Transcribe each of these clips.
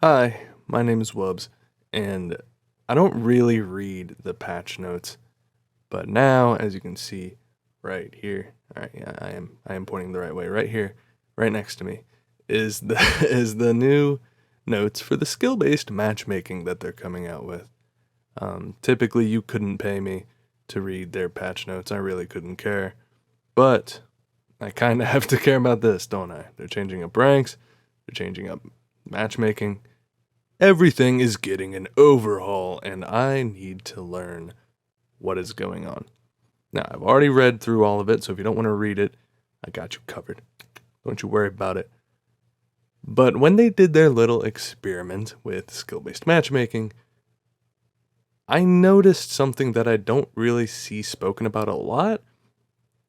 Hi, my name is Wubs, and I don't really read the patch notes, but now, as you can see right here, all right, yeah, I am pointing the right way. Right here, right next to me, is the is the new notes for the skill-based matchmaking that they're coming out with. Typically, you couldn't pay me to read their patch notes. I really couldn't care, but I kind of have to care about this, don't I? They're changing up ranks, they're changing up matchmaking. Everything is getting an overhaul, and I need to learn what is going on. Now, I've already read through all of it, so if you don't want to read it, I got you covered. Don't you worry about it. But when they did their little experiment with skill based matchmaking, I noticed something that I don't really see spoken about a lot,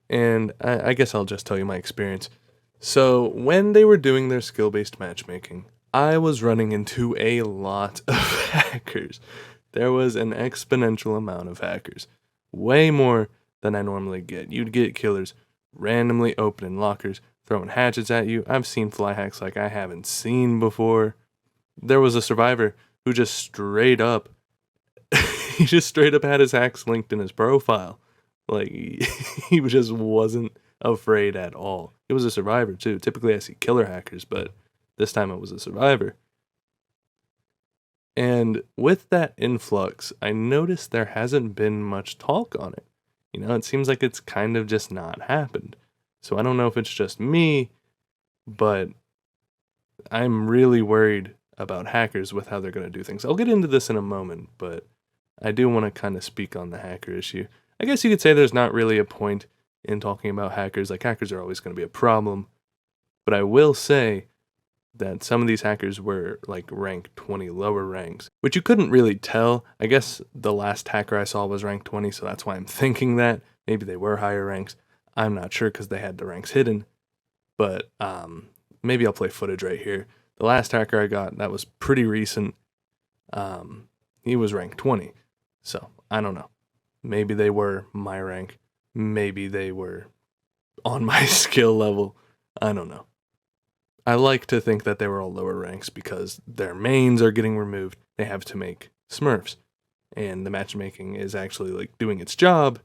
and I guess I'll just tell you my experience. So, when they were doing their skill based matchmaking, I was running into a lot of hackers. There was an exponential amount of hackers, way more than I normally get. You'd get killers randomly opening lockers, throwing hatchets at you. I've seen fly hacks like I haven't seen before. There was a survivor who just straight up, he just straight up had his hacks linked in his profile. Like, he just wasn't afraid at all. It was a survivor, too. Typically, I see killer hackers, but this time it was a survivor. And with that influx, I noticed there hasn't been much talk on it. It seems like it's kind of just not happened. So I don't know if it's just me, but I'm really worried about hackers with how they're going to do things. I'll get into this in a moment, but I do want to kind of speak on the hacker issue. I guess you could say there's not really a point in talking about hackers. Like, hackers are always going to be a problem. But I will say that some of these hackers were like rank 20 lower ranks, which you couldn't really tell. I guess the last hacker I saw was rank 20, so that's why I'm thinking that. Maybe they were higher ranks. I'm not sure because they had the ranks hidden. But maybe I'll play footage right here. The last hacker I got, that was pretty recent. He was rank 20. So I don't know. Maybe they were my rank. Maybe they were on my skill level. I don't know. I like to think that they were all lower ranks because their mains are getting removed. They have to make smurfs. And the matchmaking is actually like doing its job.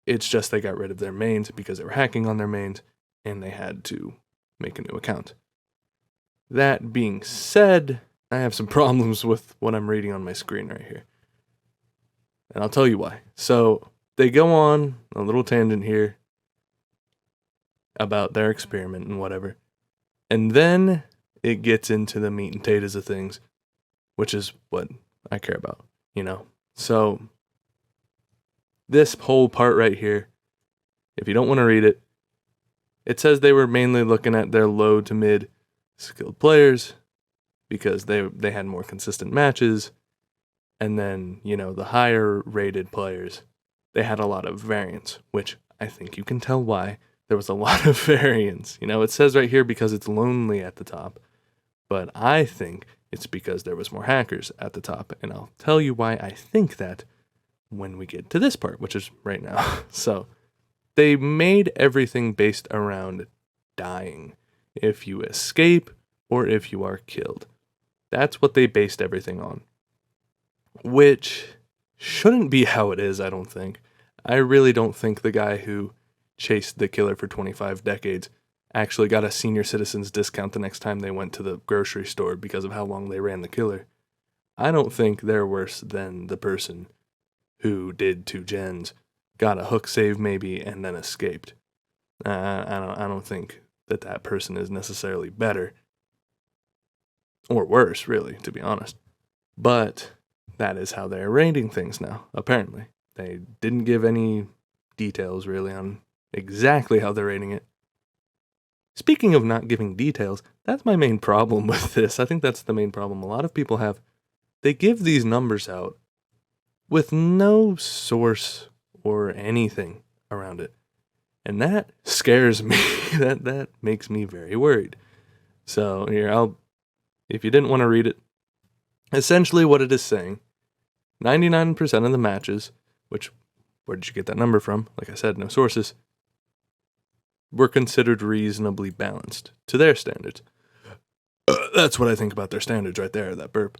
It's just they got rid of their mains because they were hacking on their mains and they had to make a new account. That being said, I have some problems with what I'm reading on my screen right here. And I'll tell you why. So they go on a little tangent here about their experiment and whatever. And then it gets into the meat and potatoes of things, which is what I care about, So this whole part right here, if you don't want to read it, it says they were mainly looking at their low to mid skilled players because they had more consistent matches. And then, the higher rated players, they had a lot of variance, which I think you can tell why. There was a lot of variance. It says right here because it's lonely at the top, but I think it's because there was more hackers at the top, and I'll tell you why I think that when we get to this part, which is right now. So, they made everything based around dying. If you escape or if you are killed. That's what they based everything on. Which shouldn't be how it is, I don't think. I really don't think the guy who chased the killer for 25 decades actually got a senior citizens discount the next time they went to the grocery store because of how long they ran the killer. I don't think they're worse than the person who did 2 gens, got a hook save maybe, and then escaped. I don't think that person is necessarily better. Or worse, really, to be honest. But that is how they're rating things now, apparently. They didn't give any details really on exactly how they're rating it. Speaking of not giving details, that's my main problem with this. I think that's the main problem a lot of people have. They give these numbers out with no source or anything around it. And that scares me. that makes me very worried. So here, if you didn't want to read it, essentially what it is saying, 99% of the matches, which, where did you get that number from? Like I said, no sources, were considered reasonably balanced to their standards. That's what I think about their standards right there, that burp.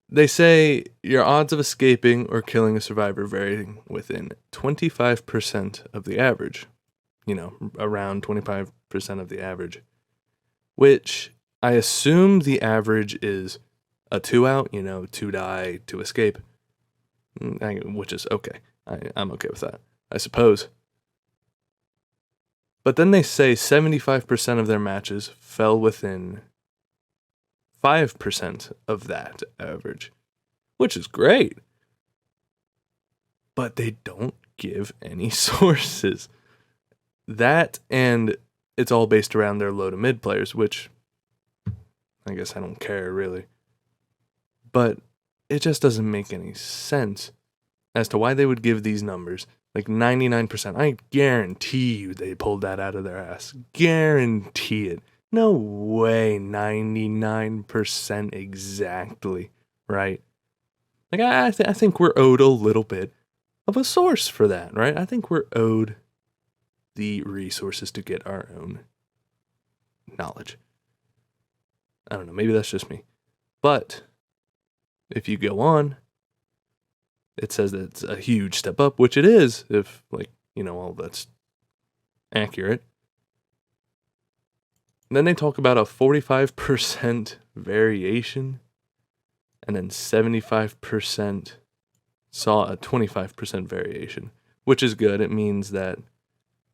They say your odds of escaping or killing a survivor vary within 25% of the average. Around 25% of the average. Which I assume the average is a 2 out, 2 die, 2 escape. Which is okay. I'm okay with that, I suppose. But then they say 75% of their matches fell within 5% of that average, which is great. But they don't give any sources. That, and it's all based around their low to mid players, which I guess I don't care really. But it just doesn't make any sense as to why they would give these numbers. Like 99%. I guarantee you they pulled that out of their ass. Guarantee it. No way 99% exactly, right? Like, I think we're owed a little bit of a source for that, right? I think we're owed the resources to get our own knowledge. I don't know, maybe that's just me. But if you go on, it says that it's a huge step up, which it is, if, all that's accurate. And then they talk about a 45% variation, and then 75% saw a 25% variation, which is good. It means that,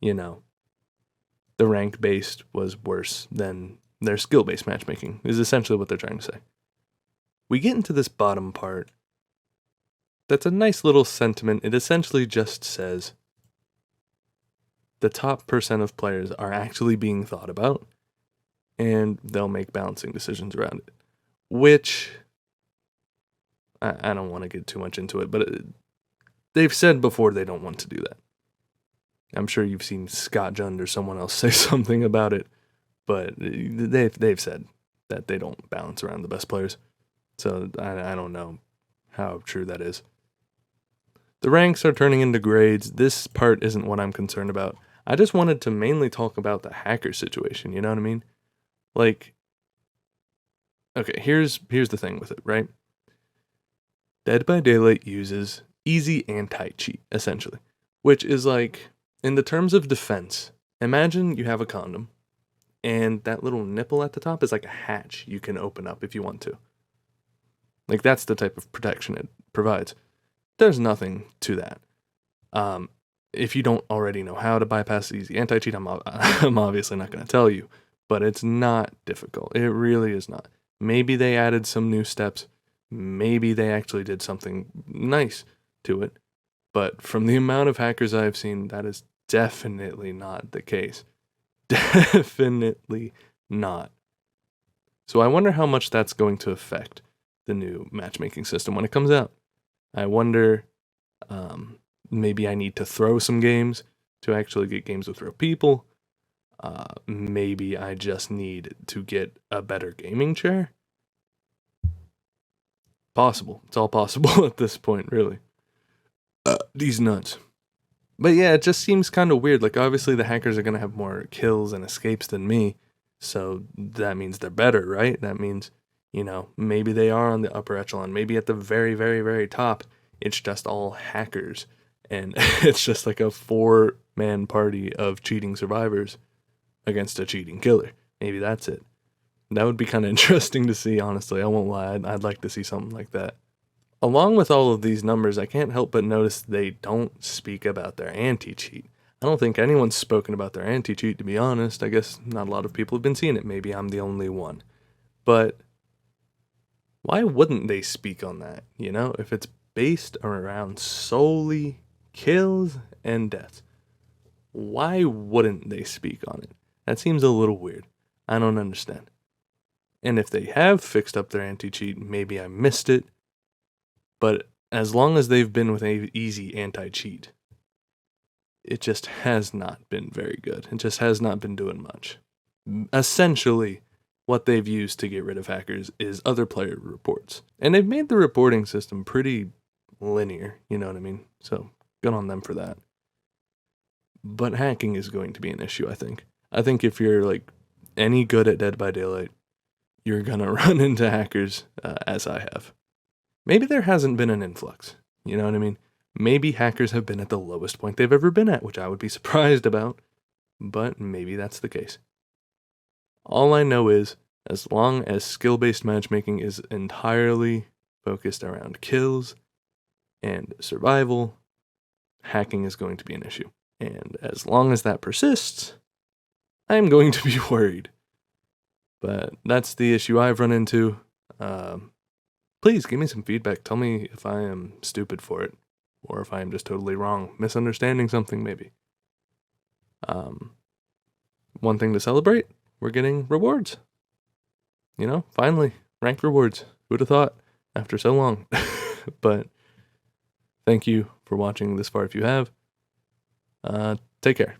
the rank-based was worse than their skill-based matchmaking, is essentially what they're trying to say. We get into this bottom part. That's a nice little sentiment. It essentially just says the top percent of players are actually being thought about, and they'll make balancing decisions around it, which I don't want to get too much into it, but they've said before they don't want to do that. I'm sure you've seen Scott Jund or someone else say something about it, but they've said that they don't balance around the best players. So I don't know how true that is. The ranks are turning into grades. This part isn't what I'm concerned about. I just wanted to mainly talk about the hacker situation, you know what I mean? Like, okay, here's the thing with it, right? Dead by Daylight uses easy anti-cheat, essentially, which is like, in the terms of defense, imagine you have a condom, and that little nipple at the top is like a hatch you can open up if you want to. Like, that's the type of protection it provides. There's nothing to that. If you don't already know how to bypass the easy anti-cheat, I'm obviously not going to tell you, but it's not difficult. It really is not. Maybe they added some new steps. Maybe they actually did something nice to it. But from the amount of hackers I've seen, that is definitely not the case. Definitely not. So I wonder how much that's going to affect the new matchmaking system when it comes out. I wonder, maybe I need to throw some games to actually get games with real people. Maybe I just need to get a better gaming chair. Possible. It's all possible at this point, really. These nuts. But yeah, it just seems kind of weird. Like, obviously the hackers are going to have more kills and escapes than me. So that means they're better, right? That means, maybe they are on the upper echelon. Maybe at the very, very, very top, it's just all hackers. And it's just like a 4-man party of cheating survivors against a cheating killer. Maybe that's it. That would be kind of interesting to see, honestly. I won't lie. I'd like to see something like that. Along with all of these numbers, I can't help but notice they don't speak about their anti-cheat. I don't think anyone's spoken about their anti-cheat, to be honest. I guess not a lot of people have been seeing it. Maybe I'm the only one. But why wouldn't they speak on that? If it's based around solely kills and deaths, why wouldn't they speak on it? That seems a little weird. I don't understand. And if they have fixed up their anti-cheat, maybe I missed it. But as long as they've been with easy anti-cheat, it just has not been very good. It just has not been doing much. Essentially, what they've used to get rid of hackers is other player reports. And they've made the reporting system pretty linear, you know what I mean? So, good on them for that. But hacking is going to be an issue, I think. I think if you're, any good at Dead by Daylight, you're gonna run into hackers, as I have. Maybe there hasn't been an influx. You know what I mean? Maybe hackers have been at the lowest point they've ever been at, which I would be surprised about, but maybe that's the case. All I know is, as long as skill-based matchmaking is entirely focused around kills and survival, hacking is going to be an issue. And as long as that persists, I'm going to be worried. But that's the issue I've run into. Please give me some feedback. Tell me if I am stupid for it, or if I am just totally wrong, misunderstanding something maybe. One thing to celebrate, we're getting rewards. You know, finally, ranked rewards. Who would have thought after so long? But thank you for watching this far if you have. Take care.